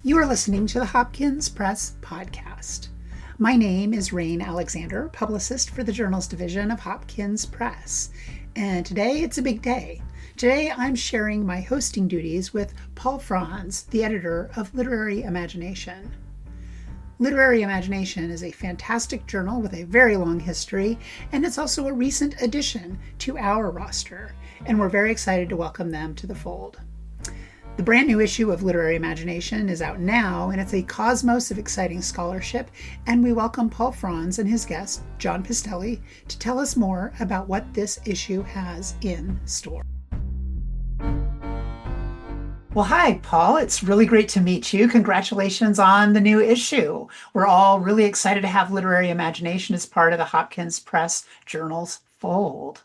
You are listening to the Hopkins Press Podcast. My name is Rain Alexander, publicist for the Journals Division of Hopkins Press. And today it's a big day. Today I'm sharing my hosting duties with Paul Franz, the editor of Literary Imagination. Literary Imagination is a fantastic journal with a very long history, and it's also a recent addition to our roster, and we're very excited to welcome them to the fold. The brand new issue of Literary Imagination is out now, and it's a cosmos of exciting scholarship, and we welcome Paul Franz and his guest, John Pistelli, to tell us more about what this issue has in store. Well, hi, Paul. It's really great to meet you. Congratulations on the new issue. We're all really excited to have Literary Imagination as part of the Hopkins Press Journal's fold.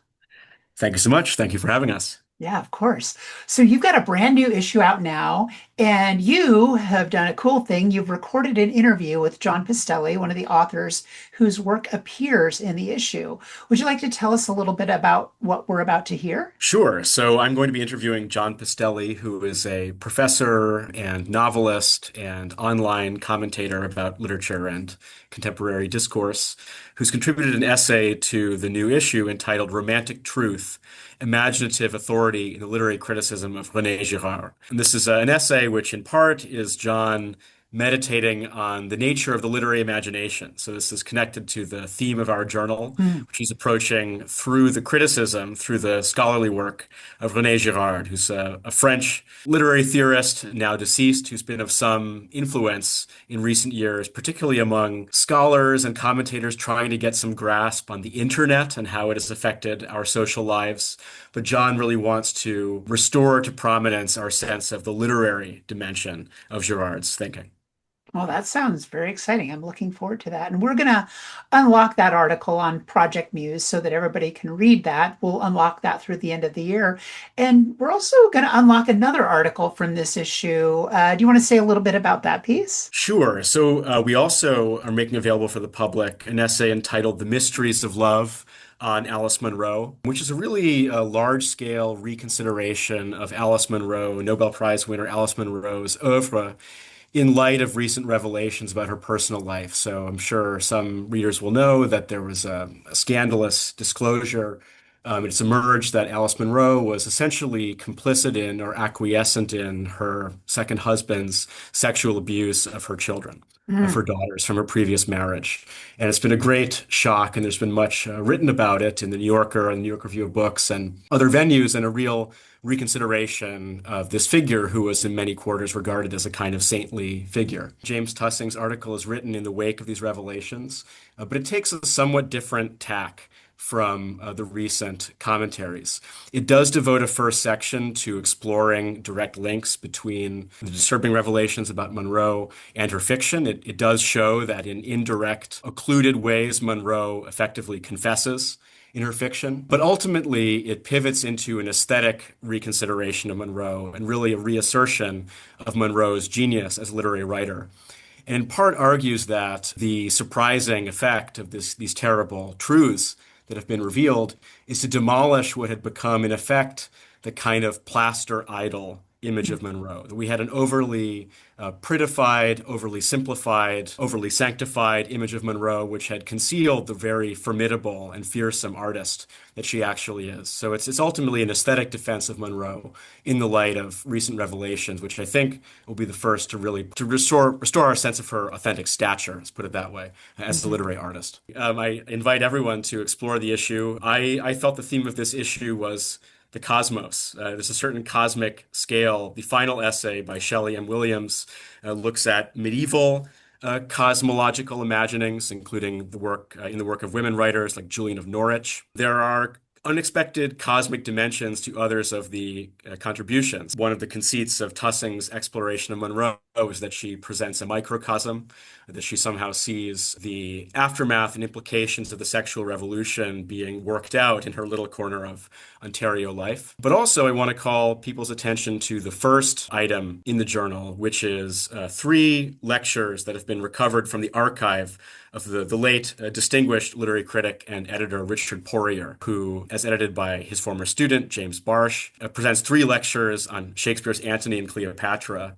Thank you so much. Thank you for having us. Yeah, of course. So you've got a brand new issue out now, and you have done a cool thing. You've recorded an interview with John Pistelli, one of the authors whose work appears in the issue. Would you like to tell us a little bit about what we're about to hear? Sure. So I'm going to be interviewing John Pistelli, who is a professor and novelist and online commentator about literature and contemporary discourse, who's contributed an essay to the new issue entitled Romantic Truth: Imaginative Authority in the Literary Criticism of René Girard. And this is an essay which in part is John meditating on the nature of the literary imagination. So this is connected to the theme of our journal, which he's approaching through the criticism, through the scholarly work of René Girard, who's a French literary theorist, now deceased, who's been of some influence in recent years, particularly among scholars and commentators trying to get some grasp on the internet and how it has affected our social lives. But John really wants to restore to prominence our sense of the literary dimension of Girard's thinking. Well, that sounds very exciting. I'm looking forward to that. And we're going to unlock that article on Project Muse so that everybody can read that. We'll unlock that through the end of the year. And we're also going to unlock another article from this issue. Do you want to say a little bit about that piece? Sure. So we also are making available for the public an essay entitled The Mysteries of Love on Alice Munro, which is a really large-scale reconsideration of Alice Munro, Nobel Prize winner Alice Munro's oeuvre, in light of recent revelations about her personal life. So I'm sure some readers will know that there was a scandalous disclosure. It's emerged that Alice Munro was essentially complicit in or acquiescent in her second husband's sexual abuse of her children, of her daughters from her previous marriage. And it's been a great shock, and there's been much written about it in the New Yorker and the New York Review of Books and other venues, and a real reconsideration of this figure who was in many quarters regarded as a kind of saintly figure. James Tussing's article is written in the wake of these revelations, but it takes a somewhat different tack from the recent commentaries. It does devote a first section to exploring direct links between the disturbing revelations about Munro and her fiction. It does show that in indirect, occluded ways, Munro effectively confesses in her fiction. But ultimately, it pivots into an aesthetic reconsideration of Munro and really a reassertion of Munro's genius as a literary writer. And in part argues that the surprising effect of these terrible truths that have been revealed is to demolish what had become, in effect, the kind of plaster idol image of Munro. We had an overly prettified, overly simplified, overly sanctified image of Munro, which had concealed the very formidable and fearsome artist that she actually is. So it's ultimately an aesthetic defense of Munro in the light of recent revelations, which I think will be the first to really restore our sense of her authentic stature, let's put it that way, as a literary artist. I invite everyone to explore the issue. I felt the theme of this issue was the cosmos. There's a certain cosmic scale. The final essay by Shelley M. Williams looks at medieval cosmological imaginings, including the work in the work of women writers like Julian of Norwich. There are unexpected cosmic dimensions to others of the contributions. One of the conceits of Tussing's exploration of Munro is that she presents a microcosm, that she somehow sees the aftermath and implications of the sexual revolution being worked out in her little corner of Ontario life. But also, I want to call people's attention to the first item in the journal, which is 3 lectures that have been recovered from the archive of the late distinguished literary critic and editor Richard Poirier, who, as edited by his former student, James Barsh, presents 3 lectures on Shakespeare's Antony and Cleopatra.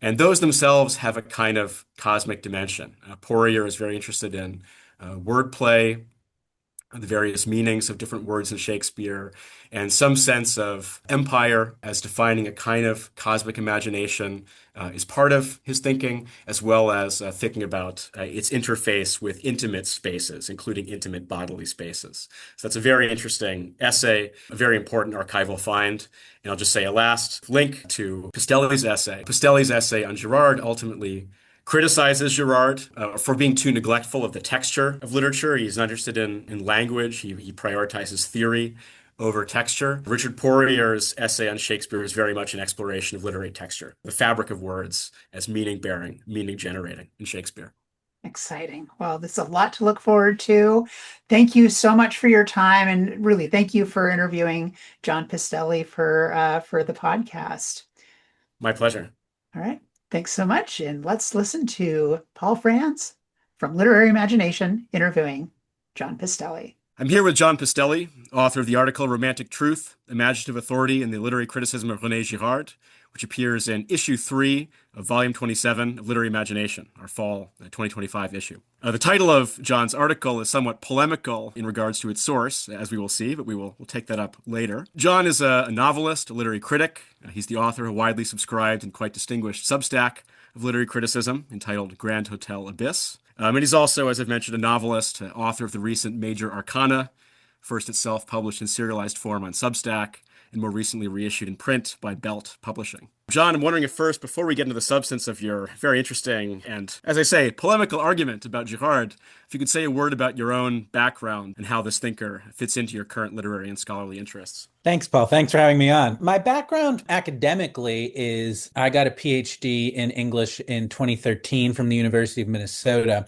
And those themselves have a kind of cosmic dimension. Poirier is very interested in wordplay, the various meanings of different words in Shakespeare, and some sense of empire as defining a kind of cosmic imagination is part of his thinking, as well as thinking about its interface with intimate spaces, including intimate bodily spaces. So that's a very interesting essay, a very important archival find. And I'll just say a last link to Pistelli's essay. Pistelli's essay on Girard ultimately criticizes Girard for being too neglectful of the texture of literature. He's not interested in language. He prioritizes theory over texture. Richard Poirier's essay on Shakespeare is very much an exploration of literary texture, the fabric of words as meaning bearing, meaning generating in Shakespeare. Exciting. Well, there's a lot to look forward to. Thank you so much for your time, and really thank you for interviewing John Pistelli for the podcast. My pleasure. All right. Thanks so much. And let's listen to Paul Franz from Literary Imagination interviewing John Pistelli. I'm here with John Pistelli, author of the article Romantic Truth, Imaginative Authority in the Literary Criticism of René Girard, which appears in issue 3 of volume 27 of Literary Imagination, our fall 2025 issue. The title of John's article is somewhat polemical in regards to its source, as we will see, but we'll take that up later. John is a novelist, a literary critic. He's the author of a widely subscribed and quite distinguished Substack of literary criticism entitled Grand Hotel Abyss. And he's also, as I've mentioned, a novelist, author of the recent Major Arcana, first itself published in serialized form on Substack, and more recently reissued in print by Belt Publishing. John, I'm wondering if first, before we get into the substance of your very interesting and, as I say, polemical argument about Girard, if you could say a word about your own background and how this thinker fits into your current literary and scholarly interests. Thanks, Paul. Thanks for having me on. My background academically is I got a PhD in English in 2013 from the University of Minnesota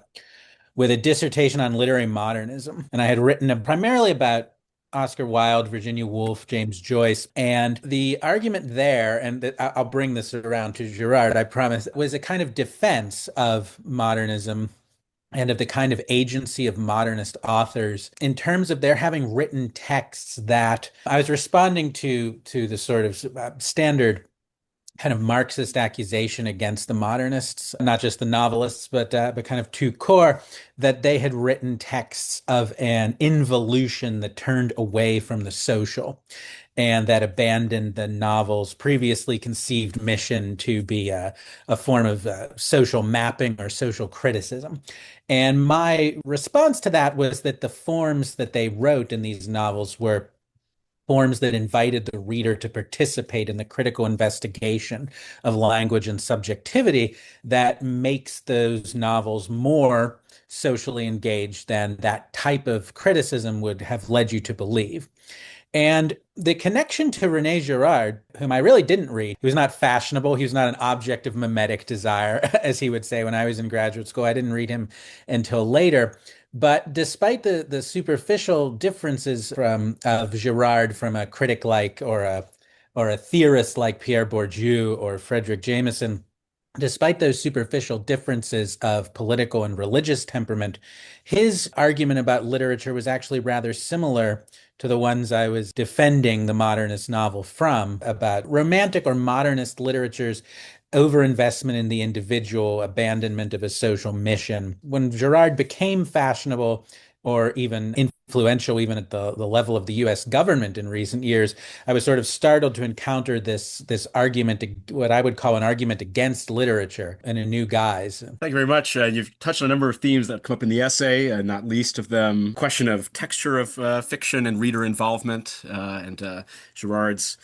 with a dissertation on literary modernism. And I had written primarily about Oscar Wilde, Virginia Woolf, James Joyce. And the argument there, and I'll bring this around to Girard, I promise, was a kind of defense of modernism and of the kind of agency of modernist authors in terms of their having written texts that I was responding to the sort of standard kind of Marxist accusation against the modernists, not just the novelists, but kind of tout court, that they had written texts of an involution that turned away from the social and that abandoned the novel's previously conceived mission to be a form of social mapping or social criticism. And my response to that was that the forms that they wrote in these novels were forms that invited the reader to participate in the critical investigation of language and subjectivity that makes those novels more socially engaged than that type of criticism would have led you to believe. And the connection to René Girard, whom I really didn't read, he was not fashionable. He was not an object of mimetic desire, as he would say when I was in graduate school. I didn't read him until later. But despite the superficial differences of Girard from a critic like or a theorist like Pierre Bourdieu or Frederick Jameson, despite those superficial differences of political and religious temperament, his argument about literature was actually rather similar to the ones I was defending the modernist novel from, about romantic or modernist literature's overinvestment in the individual, abandonment of a social mission. When Girard became fashionable or even influential, even at the level of the US government in recent years, I was sort of startled to encounter this argument, what I would call an argument against literature in a new guise. Thank you very much. You've touched on a number of themes that come up in the essay, not least of them question of texture of fiction and reader involvement, and Girard's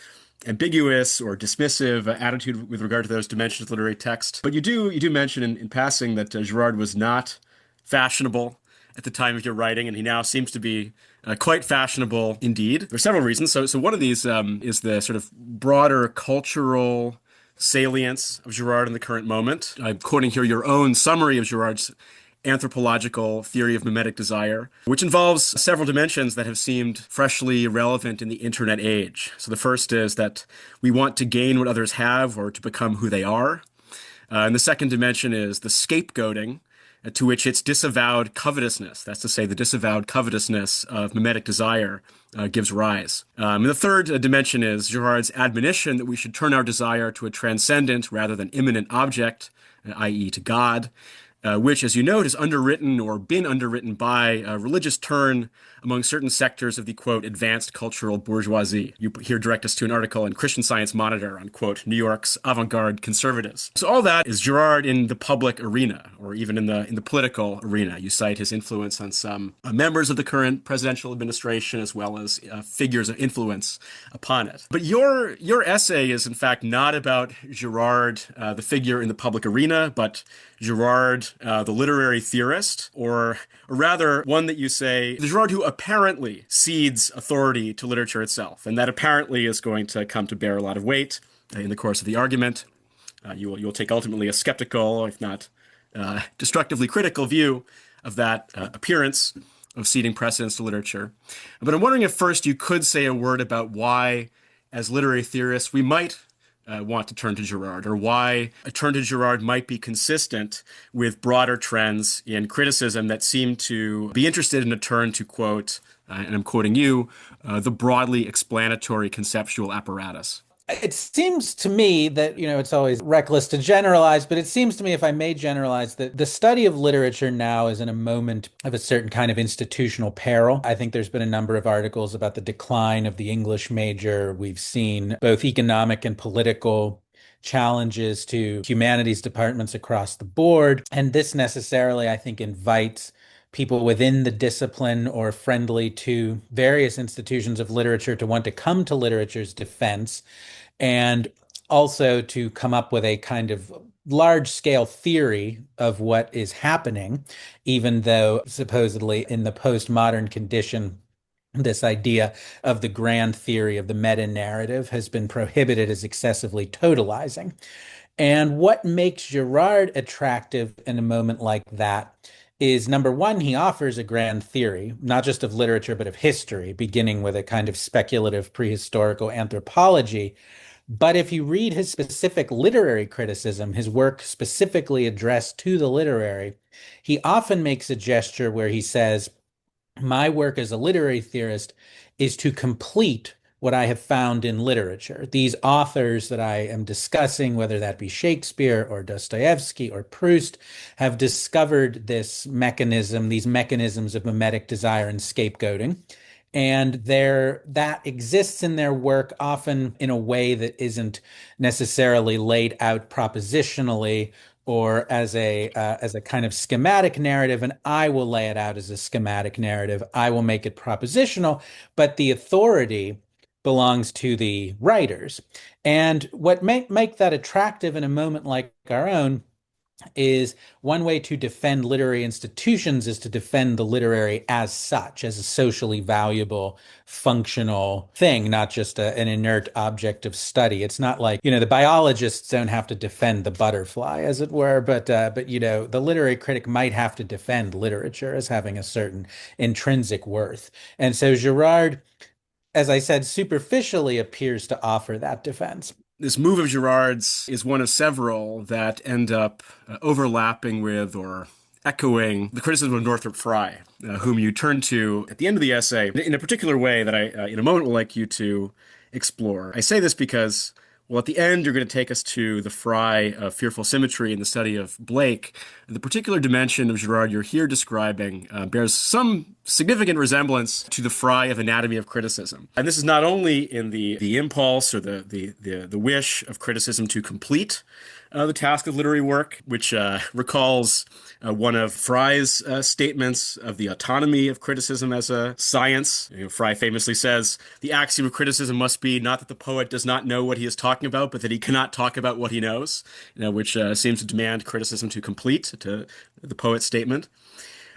ambiguous or dismissive attitude with regard to those dimensions of literary text. But you do mention in passing that Girard was not fashionable at the time of your writing, and he now seems to be quite fashionable indeed. There are several reasons. So one of these is the sort of broader cultural salience of Girard in the current moment. I'm quoting here your own summary of Girard's anthropological theory of mimetic desire, which involves several dimensions that have seemed freshly relevant in the internet age. So the first is that we want to gain what others have or to become who they are. And the second dimension is the scapegoating to which its disavowed covetousness, that's to say, the disavowed covetousness of mimetic desire, gives rise. And the third dimension is Girard's admonition that we should turn our desire to a transcendent rather than immanent object, i.e., to God, which, as you note, is underwritten or been underwritten by a religious turn among certain sectors of the, quote, advanced cultural bourgeoisie. You here direct us to an article in Christian Science Monitor on, quote, New York's avant-garde conservatives. So all that is Girard in the public arena, or even in the political arena. You cite his influence on some members of the current presidential administration, as well as figures of influence upon it. But your essay is, in fact, not about Girard, the figure in the public arena, but Girard, the literary theorist, or rather one that you say, the Girard who apparently cedes authority to literature itself. And that apparently is going to come to bear a lot of weight in the course of the argument. You'll take ultimately a skeptical, if not destructively critical view of that appearance of ceding precedence to literature. But I'm wondering if first you could say a word about why, as literary theorists, we might want to turn to Girard, or why a turn to Girard might be consistent with broader trends in criticism that seem to be interested in a turn to, quote, and I'm quoting you, the broadly explanatory conceptual apparatus. It seems to me that, it's always reckless to generalize, but it seems to me, if I may generalize, that the study of literature now is in a moment of a certain kind of institutional peril. I think there's been a number of articles about the decline of the English major. We've seen both economic and political challenges to humanities departments across the board. And this necessarily, I think, invites people within the discipline or friendly to various institutions of literature to want to come to literature's defense, and also to come up with a kind of large-scale theory of what is happening, even though supposedly in the postmodern condition, this idea of the grand theory of the meta-narrative has been prohibited as excessively totalizing. And what makes Girard attractive in a moment like that is, number one, he offers a grand theory, not just of literature, but of history, beginning with a kind of speculative prehistorical anthropology. But if you read his specific literary criticism, his work specifically addressed to the literary, he often makes a gesture where he says, my work as a literary theorist is to complete what I have found in literature. These authors that I am discussing, whether that be Shakespeare or Dostoevsky or Proust, have discovered this mechanism, these mechanisms of mimetic desire and scapegoating. And that exists in their work, often in a way that isn't necessarily laid out propositionally or as a kind of schematic narrative, and I will lay it out as a schematic narrative. I will make it propositional, but the authority belongs to the writers. And what make that attractive in a moment like our own is, one way to defend literary institutions is to defend the literary as such, as a socially valuable, functional thing, not just an inert object of study. It's not like, the biologists don't have to defend the butterfly, as it were, but the literary critic might have to defend literature as having a certain intrinsic worth. And so Girard, as I said, superficially appears to offer that defense. This move of Girard's is one of several that end up overlapping with or echoing the criticism of Northrop Frye, whom you turn to at the end of the essay in a particular way that I, in a moment, would like you to explore. I say this because, well, at the end, you're going to take us to the Frye of fearful symmetry in the study of Blake. The particular dimension of Girard you're here describing bears some significant resemblance to the Frye of anatomy of criticism. And this is not only in the impulse or the wish of criticism to complete the task of literary work, which recalls one of Frye's statements of the autonomy of criticism as a science. Frye famously says, the axiom of criticism must be not that the poet does not know what he is talking about, but that he cannot talk about what he knows, which seems to demand criticism to complete to the poet's statement.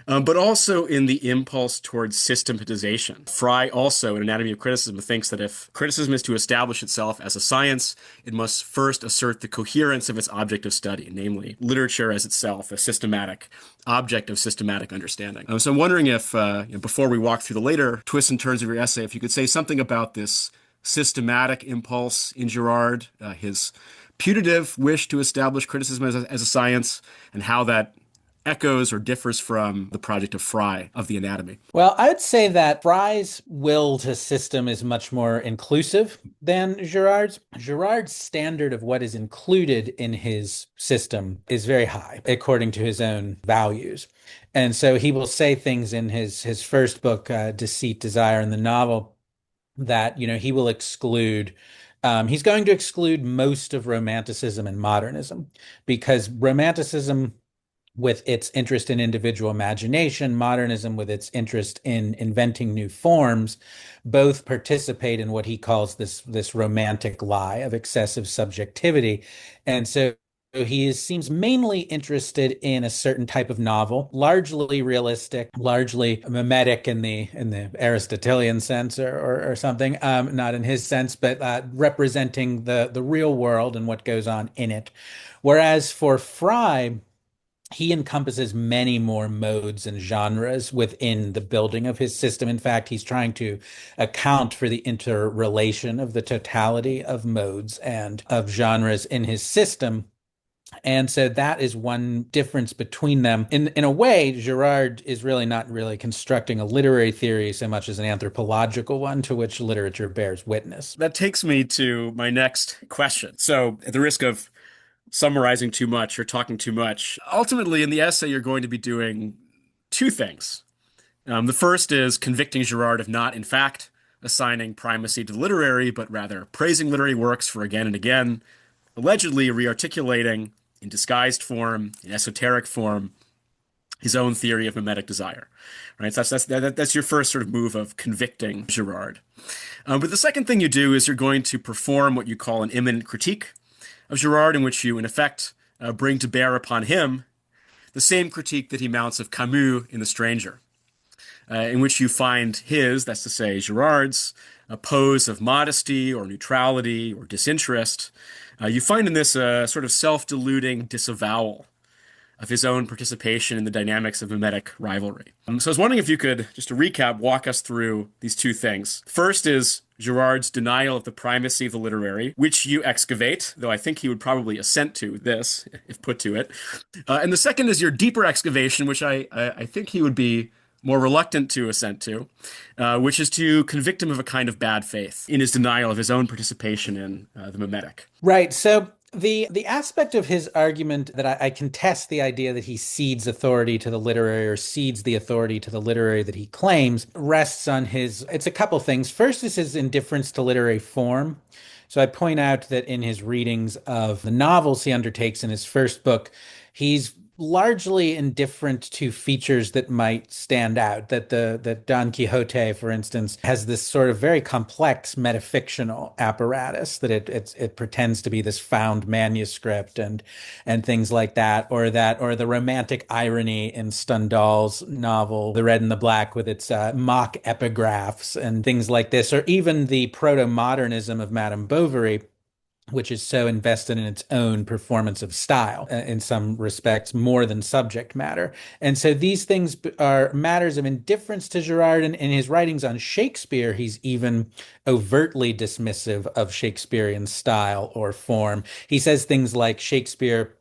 But also in the impulse towards systematization. Frye also, in Anatomy of Criticism, thinks that if criticism is to establish itself as a science, it must first assert the coherence of its object of study, namely literature as itself, a systematic object of systematic understanding. So I'm wondering if, before we walk through the later twists and turns of your essay, if you could say something about this systematic impulse in Girard, his putative wish to establish criticism as a science, and how that echoes or differs from the project of Fry of the anatomy? Well, I would say that Fry's will to system is much more inclusive than Girard's. Girard's standard of what is included in his system is very high, according to his own values. And so he will say things in his first book, Deceit, Desire, in the novel, that, he will exclude. He's going to exclude most of Romanticism and modernism, because Romanticism, with its interest in individual imagination, modernism with its interest in inventing new forms, both participate in what he calls this romantic lie of excessive subjectivity. And so seems mainly interested in a certain type of novel, largely realistic, largely mimetic in the Aristotelian sense, or something, not in his sense, but representing the real world and what goes on in it. Whereas for Fry, he encompasses many more modes and genres within the building of his system. In fact, he's trying to account for the interrelation of the totality of modes and of genres in his system. And so that is one difference between them. In a way, Girard is really not really constructing a literary theory so much as an anthropological one to which literature bears witness. That takes me to my next question. So, at the risk of summarizing too much or talking too much, ultimately in the essay, you're going to be doing two things. The first is convicting Girard of not, in fact, assigning primacy to literary, but rather praising literary works for again and again, allegedly rearticulating in disguised form, in esoteric form, his own theory of mimetic desire. Right? So that's your first sort of move of convicting Girard. But the second thing you do is you're going to perform what you call an immanent critique of Girard, in which you, in effect, bring to bear upon him the same critique that he mounts of Camus in The Stranger, in which you find his, that's to say, Girard's, a pose of modesty or neutrality or disinterest. You find in this a sort of self-deluding disavowal of his own participation in the dynamics of mimetic rivalry. So I was wondering if you could, just to recap, walk us through these two things. First is Girard's denial of the primacy of the literary, which you excavate, though I think he would probably assent to this, if put to it. And the second is your deeper excavation, which I think he would be more reluctant to assent to, which is to convict him of a kind of bad faith in his denial of his own participation in the mimetic. Right. So the aspect of his argument that I contest the idea that he cedes authority to the literary or cedes the authority to the literary that he claims rests on it's a couple things. First is his indifference to literary form. So I point out that in his readings of the novels he undertakes in his first book, he's largely indifferent to features that might stand out. That Don Quixote, for instance, has this sort of very complex metafictional apparatus that it pretends to be this found manuscript and things like that, or the romantic irony in Stendhal's novel The Red and the Black with its mock epigraphs and things like this, or even the proto-modernism of Madame Bovary, which is so invested in its own performance of style, in some respects, more than subject matter. And so these things are matters of indifference to Girard. And in his writings on Shakespeare, he's even overtly dismissive of Shakespearean style or form. He says things like Shakespeare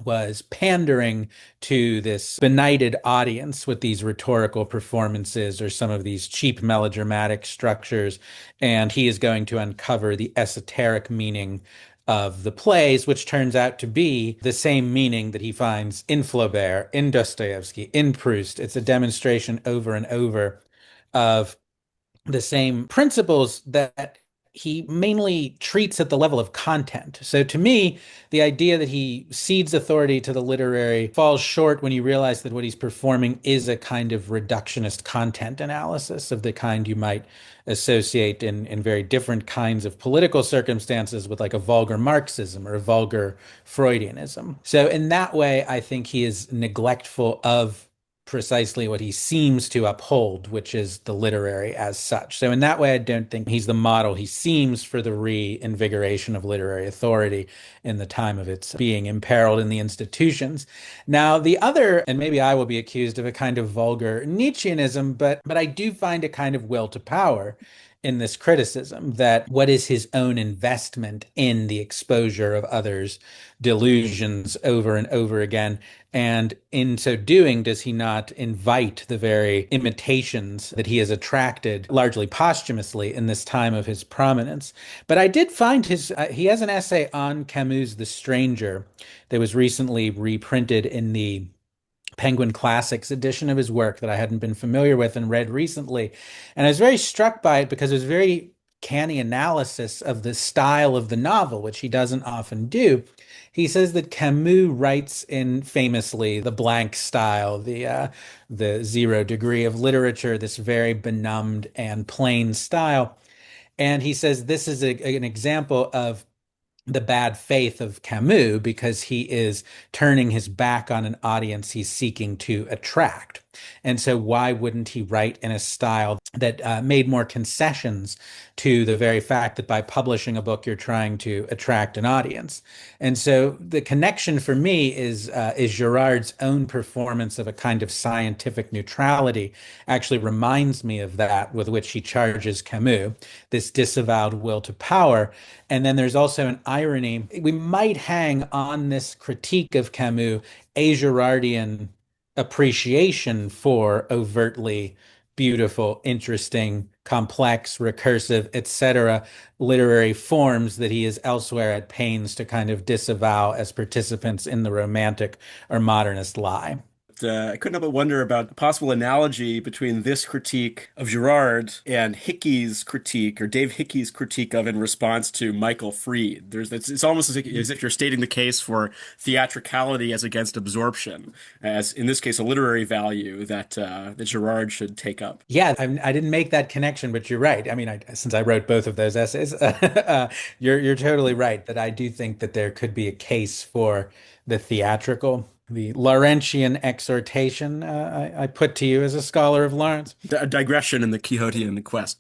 was pandering to this benighted audience with these rhetorical performances or some of these cheap melodramatic structures, and he is going to uncover the esoteric meaning of the plays, which turns out to be the same meaning that he finds in Flaubert, in Dostoevsky, in Proust. It's a demonstration over and over of the same principles that he mainly treats at the level of content. So to me, the idea that he cedes authority to the literary falls short when you realize that what he's performing is a kind of reductionist content analysis of the kind you might associate in very different kinds of political circumstances with like a vulgar Marxism or a vulgar Freudianism. So in that way, I think he is neglectful of precisely what he seems to uphold, which is the literary as such. So in that way, I don't think he's the model. He seems for the reinvigoration of literary authority in the time of its being imperiled in the institutions. Now, the other, and maybe I will be accused of a kind of vulgar Nietzscheanism, but I do find a kind of will to power in this criticism, that what is his own investment in the exposure of others' delusions over and over again? And in so doing, does he not invite the very imitations that he has attracted largely posthumously in this time of his prominence? But I did find he has an essay on Camus' The Stranger that was recently reprinted in the Penguin Classics edition of his work that I hadn't been familiar with and read recently. And I was very struck by it because it was very canny analysis of the style of the novel, which he doesn't often do. He says that Camus writes in famously the blank style, the 0 degree of literature, this very benumbed and plain style. And he says this is an example of the bad faith of Camus because he is turning his back on an audience he's seeking to attract. And so why wouldn't he write in a style that made more concessions to the very fact that by publishing a book, you're trying to attract an audience? And so the connection for me is Girard's own performance of a kind of scientific neutrality actually reminds me of that with which he charges Camus, this disavowed will to power. And then there's also an irony. We might hang on this critique of Camus a Girardian appreciation for overtly beautiful, interesting, complex, recursive, etc., literary forms that he is elsewhere at pains to kind of disavow as participants in the romantic or modernist lie. I couldn't help but wonder about the possible analogy between this critique of Girard and Hickey's critique, or Dave Hickey's critique of in response to Michael Fried. It's almost as if you're stating the case for theatricality as against absorption, as in this case a literary value that Girard should take up. Yeah, I didn't make that connection, but you're right. I mean, since I wrote both of those essays, you're totally right that I do think that there could be a case for the theatrical. The Laurentian exhortation I put to you as a scholar of Lawrence. A digression in the Quixotean quest.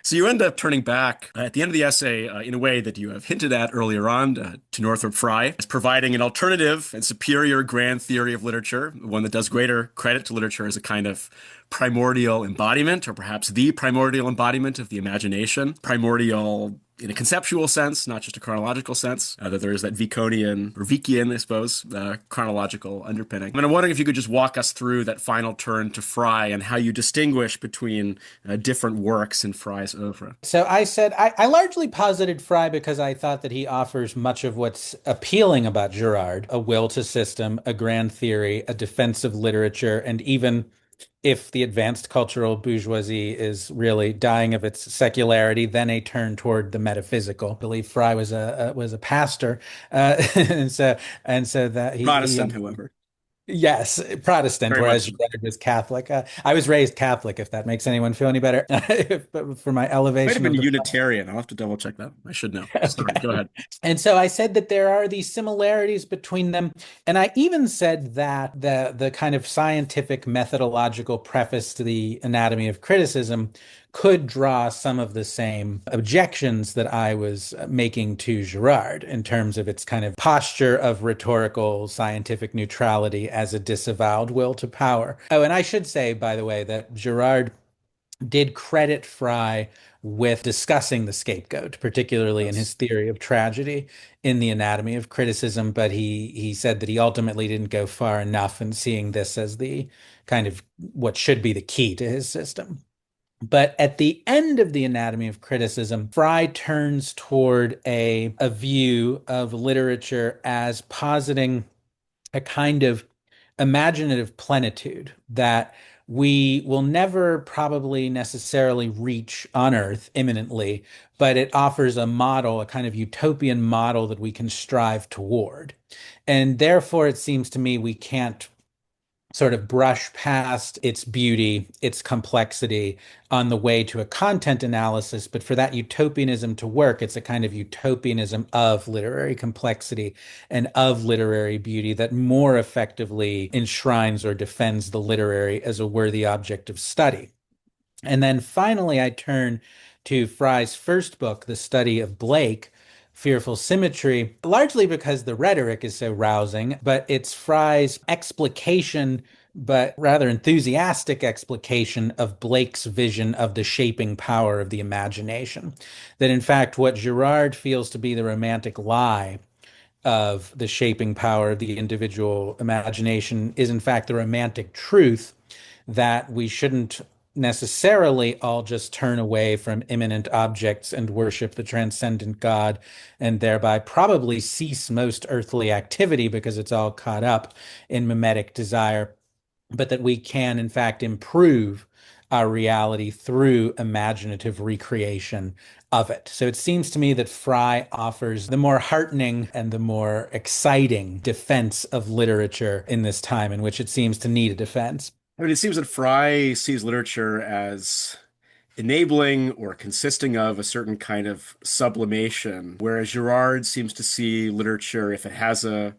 So you end up turning back at the end of the essay in a way that you have hinted at earlier on to Northrop Frye as providing an alternative and superior grand theory of literature, one that does greater credit to literature as a kind of primordial embodiment, or perhaps the primordial embodiment of the imagination, primordial in a conceptual sense, not just a chronological sense, that there is that Viconian, or Vician, I suppose, chronological underpinning. And I'm wondering if you could just walk us through that final turn to Frye and how you distinguish between different works in Frye's oeuvre. So I said, I largely posited Frye because I thought that he offers much of what's appealing about Girard, a will to system, a grand theory, a defense of literature, and even if the advanced cultural bourgeoisie is really dying of its secularity, then a turn toward the metaphysical. I believe Frye was a pastor, and so that he Protestant, however. Yes, Protestant, Very whereas much. Gerard was Catholic. I was raised Catholic, if that makes anyone feel any better. For my Might have elevation been of the Unitarian. I'll have to double check that. I should know. Sorry, go ahead. And so I said that there are these similarities between them. And I even said that the kind of scientific methodological preface to the Anatomy of Criticism could draw some of the same objections that I was making to Girard in terms of its kind of posture of rhetorical scientific neutrality as a disavowed will to power. Oh, and I should say, by the way, that Girard did credit Frye with discussing the scapegoat, particularly in his theory of tragedy in the Anatomy of Criticism, but he said that he ultimately didn't go far enough in seeing this as the kind of what should be the key to his system. But at the end of the Anatomy of Criticism, Frye turns toward a view of literature as positing a kind of imaginative plenitude that we will never probably necessarily reach on Earth imminently, but it offers a model, a kind of utopian model that we can strive toward. And therefore, it seems to me we can't sort of brush past its beauty, its complexity on the way to a content analysis. But for that utopianism to work, it's a kind of utopianism of literary complexity and of literary beauty that more effectively enshrines or defends the literary as a worthy object of study. And then finally, I turn to Frye's first book, The Study of Blake, fearful symmetry, largely because the rhetoric is so rousing, but it's Fry's explication, but rather enthusiastic explication of Blake's vision of the shaping power of the imagination. That in fact, what Girard feels to be the romantic lie of the shaping power of the individual imagination is in fact the romantic truth that we shouldn't necessarily all just turn away from immanent objects and worship the transcendent God and thereby probably cease most earthly activity because it's all caught up in mimetic desire, but that we can in fact improve our reality through imaginative recreation of it. So it seems to me that Fry offers the more heartening and the more exciting defense of literature in this time in which it seems to need a defense. I mean, it seems that Fry sees literature as enabling or consisting of a certain kind of sublimation, whereas Girard seems to see literature, if it has a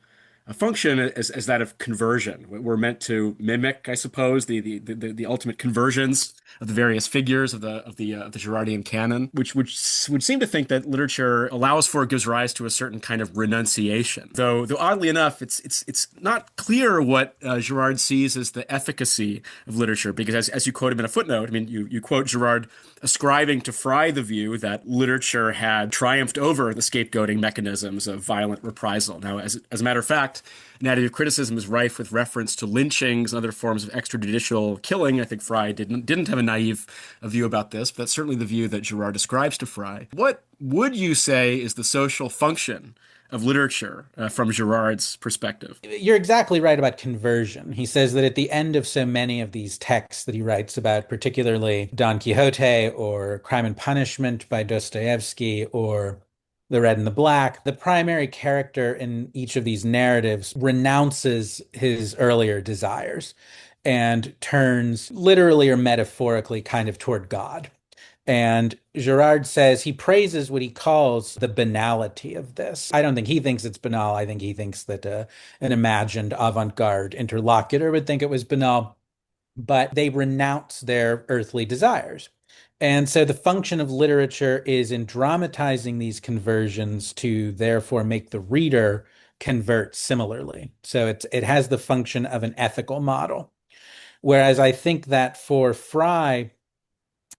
function, as that of conversion. We're meant to mimic, I suppose, the ultimate conversions of the various figures of the Girardian canon, which would seem to think that literature allows for, gives rise to a certain kind of renunciation. Though oddly enough, it's not clear what Girard sees as the efficacy of literature, because as you quote him in a footnote, I mean, you quote Girard ascribing to Fry the view that literature had triumphed over the scapegoating mechanisms of violent reprisal. Now, as a matter of fact, Anatomy of Criticism is rife with reference to lynchings and other forms of extrajudicial killing. I think Fry didn't have a naive view about this, but that's certainly the view that Girard describes to Fry. What would you say is the social function of literature from Girard's perspective? You're exactly right about conversion. He says that at the end of so many of these texts that he writes about, particularly Don Quixote or Crime and Punishment by Dostoevsky or The Red and the Black, the primary character in each of these narratives renounces his earlier desires and turns literally or metaphorically kind of toward God. And Girard says he praises what he calls the banality of this. I don't think he thinks it's banal. I think he thinks that an imagined avant-garde interlocutor would think it was banal, but they renounce their earthly desires. And so the function of literature is in dramatizing these conversions to therefore make the reader convert similarly. So it has the function of an ethical model. Whereas I think that for Fry,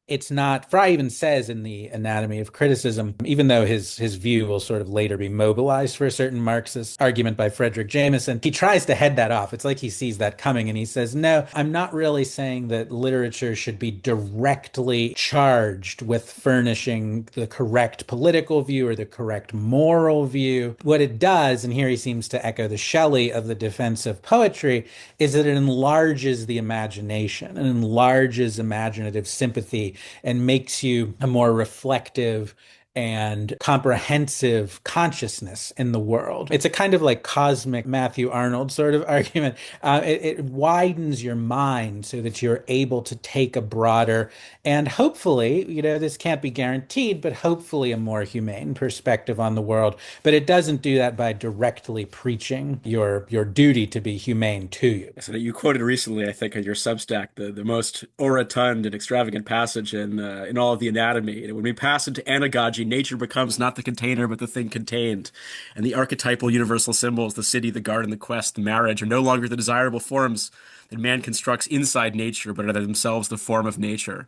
it's not. Fry even says in the Anatomy of Criticism, even though his view will sort of later be mobilized for a certain Marxist argument by Frederick Jameson, he tries to head that off. It's like he sees that coming and he says, no, I'm not really saying that literature should be directly charged with furnishing the correct political view or the correct moral view. What it does, and here he seems to echo the Shelley of the defense of poetry, is that it enlarges the imagination and enlarges imaginative sympathy and makes you a more reflective and comprehensive consciousness in the world. It's a kind of like cosmic Matthew Arnold sort of argument. It widens your mind so that you're able to take a broader and hopefully, this can't be guaranteed, but hopefully a more humane perspective on the world. But it doesn't do that by directly preaching your duty to be humane to you. So you quoted recently, I think, on your Substack, the most orotund and extravagant passage in all of the Anatomy. And when we pass into anagogy, nature becomes not the container, but the thing contained. And the archetypal universal symbols, the city, the garden, the quest, the marriage, are no longer the desirable forms that man constructs inside nature, but are themselves the form of nature.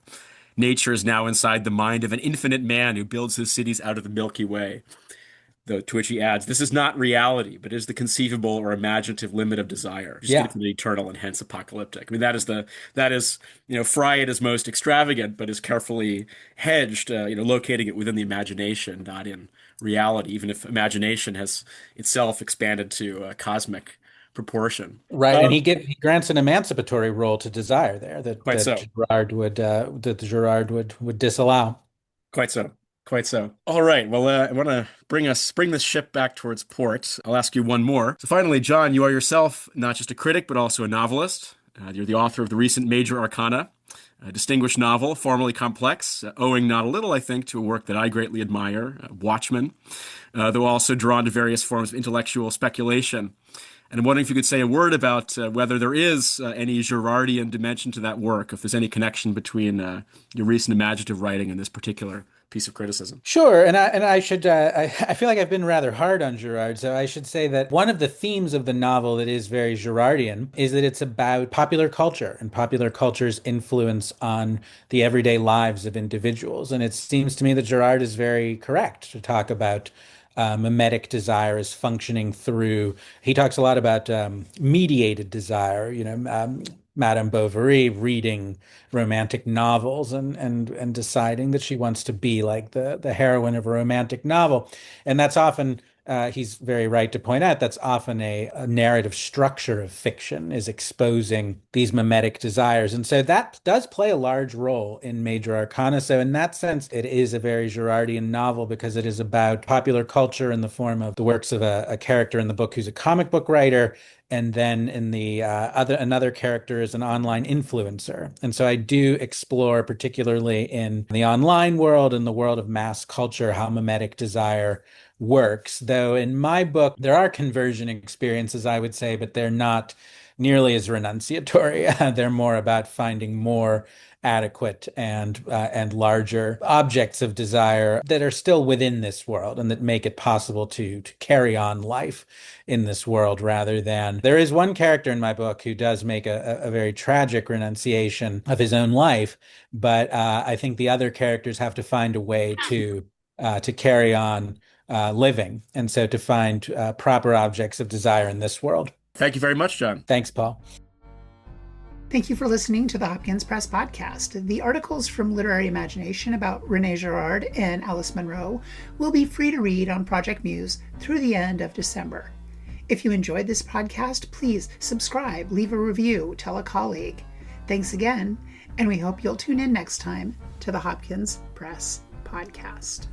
Nature is now inside the mind of an infinite man who builds his cities out of the Milky Way. To which he adds, this is not reality, but is the conceivable or imaginative limit of desire, just infinite, eternal, and hence apocalyptic. I mean, that is Fry at his most extravagant, but is carefully hedged, locating it within the imagination, not in reality, even if imagination has itself expanded to a cosmic proportion. Right, and he grants an emancipatory role to desire there that Girard would disallow. Quite so. Quite so. All right. Well, I want to bring this ship back towards port. I'll ask you one more. So finally, John, you are yourself not just a critic, but also a novelist. You're the author of the recent Major Arcana, a distinguished novel, formally complex, owing not a little, I think, to a work that I greatly admire, Watchmen, though also drawn to various forms of intellectual speculation. And I'm wondering if you could say a word about whether there is any Girardian dimension to that work, if there's any connection between your recent imaginative writing and this particular piece of criticism. Sure, and I should I feel like I've been rather hard on Girard, so I should say that one of the themes of the novel that is very Girardian is that it's about popular culture and popular culture's influence on the everyday lives of individuals. And it seems to me that Girard is very correct to talk about mimetic desire as functioning through. He talks a lot about mediated desire, Madame Bovary reading romantic novels and deciding that she wants to be like the heroine of a romantic novel. And that's often, he's very right to point out, that's often a narrative structure of fiction, is exposing these mimetic desires. And so that does play a large role in Major Arcana. So in that sense, it is a very Girardian novel because it is about popular culture in the form of the works of a character in the book who's a comic book writer. And then in the another character is an online influencer. And so I do explore, particularly in the online world and the world of mass culture, how mimetic desire works. Though in my book, there are conversion experiences, I would say, but they're not nearly as renunciatory. They're more about finding more adequate and larger objects of desire that are still within this world and that make it possible to carry on life in this world, rather than there is one character in my book who does make a very tragic renunciation of his own life, but I think the other characters have to find a way to carry on living, and so to find proper objects of desire in this world. Thank you very much, John. Thanks, Paul. Thank you for listening to the Hopkins Press podcast. The articles from Literary Imagination about René Girard and Alice Munro will be free to read on Project Muse through the end of December. If you enjoyed this podcast, please subscribe, leave a review, tell a colleague. Thanks again, and we hope you'll tune in next time to the Hopkins Press podcast.